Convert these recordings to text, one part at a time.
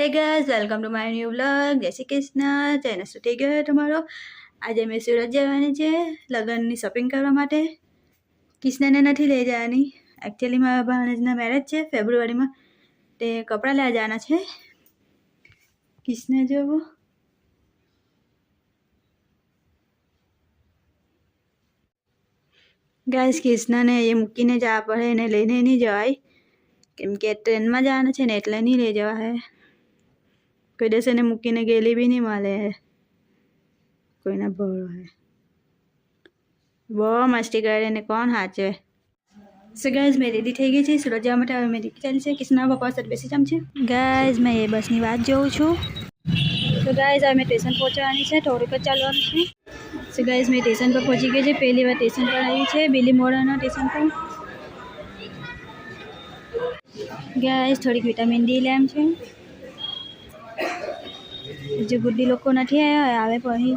Hey guys, welcome to my new vlog. जय श्री कृष्ण। જય નાસ્તો થઈ ગયો તમારો। આજે મેં સુરત જવાની છે લગ્નની શોપિંગ કરવા માટે। કિશનાને નથી લઈ જવાની, એકચ્યુઅલી મારા ભાણેજના મેરેજ છે ફેબ્રુઆરીમાં, તે કપડાં લેવા જવાના છે। કિશના જોવો, ગાઈસ કિશનાને એ મૂકીને જવા પડે, એને લઈને નહીં જવાય કેમ કે ટ્રેનમાં જવાના છે ને એટલે નહીં લઈ જવા હે। કોઈ દિવસ એને મૂકીને ગયેલી બી નહીં મળે, કોઈના ભરો હે। બહુ મસ્તી કરે ને કોણ સાચવે। સો ગાઈઝ મેં રેડી થઈ ગઈ છે સુરત જવા માટે। હવે મેં નીકળી ચાલી છે, કિશના પપ્પા સાથે બેસી જામ છે। ગાઈઝ મેં એ બસની વાત જોઉં છું। તો ગાઈઝ હવે મેં સ્ટેશન પહોંચવાની છે, થોડુંક જ ચાલવાનું છે। સો ગાઈઝ મેં સ્ટેશન પર પહોંચી ગઈ છે। પહેલી વાર સ્ટેશન પર આવી છે, બીલીમોરાના સ્ટેશન પર। ગાઈઝ થોડીક વિટામિન ડી લેમ છે। જે ગુડ્ડી લોકો નથી આવ્યા, આવે પછી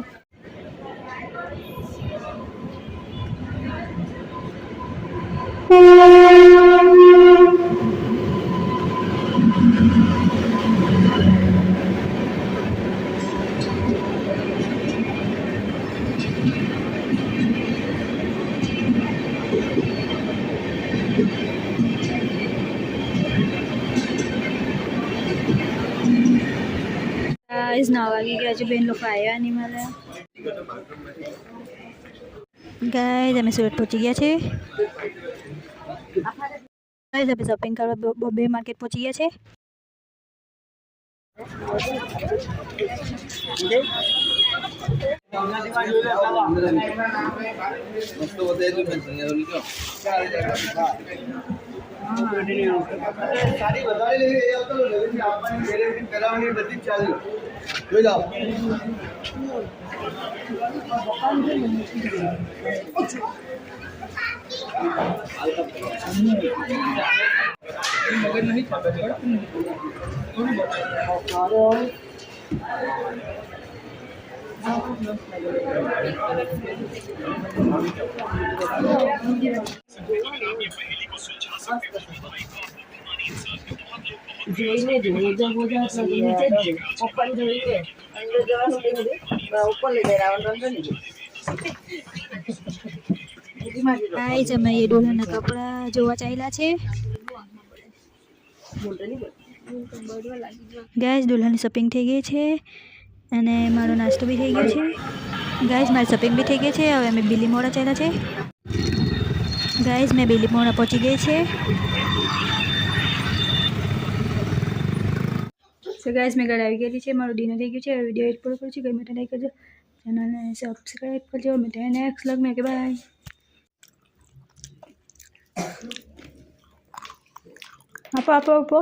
ગાઈઝ 9 વાગી ગયા છે, બેન લોકો આવ્યા નહીં મળે। ગાઈઝ અમે સુરત પહોંચી ગયા છે। ગાઈઝ અમે શોપિંગ કરવા બોમ્બે માર્કેટ પહોંચી ગયા છે। જોઈને જોજો બોજા તો નીચે ઓપન જોઈએ અંદર જવાનું કે ઉપર લઈ જઈ રાવણ રંગ નહીં। ગાઈઝ અમે એ દુલ્હનના કપડાં જોવા ચાલ્યા છે। ગાઈઝ દુલ્હનની શોપિંગ થઈ ગઈ છે અને મારો નાસ્તો બી થઈ ગયો છે। ગાઈઝ મારી શોપિંગ બી થઈ ગઈ છે। હવે અમે બીલીમોરા ચાલ્યા છે। ગાઈઝ મેં બીલીમોરા પહોંચી ગઈ છે। સો ગાઈઝ મેં ઘરે આવી ગયેલી છે, મારું ડિનર થઈ ગયું છે। હવે વિડીયો એડ પૂરો કરું છું, ગમે તો લાઈક કરજો, ચેનલને સબસ્ક્રાઈબ કરજો। મેં નેક્સ્ટ વ્લોગ में કે બાય। આપો આપો આપો।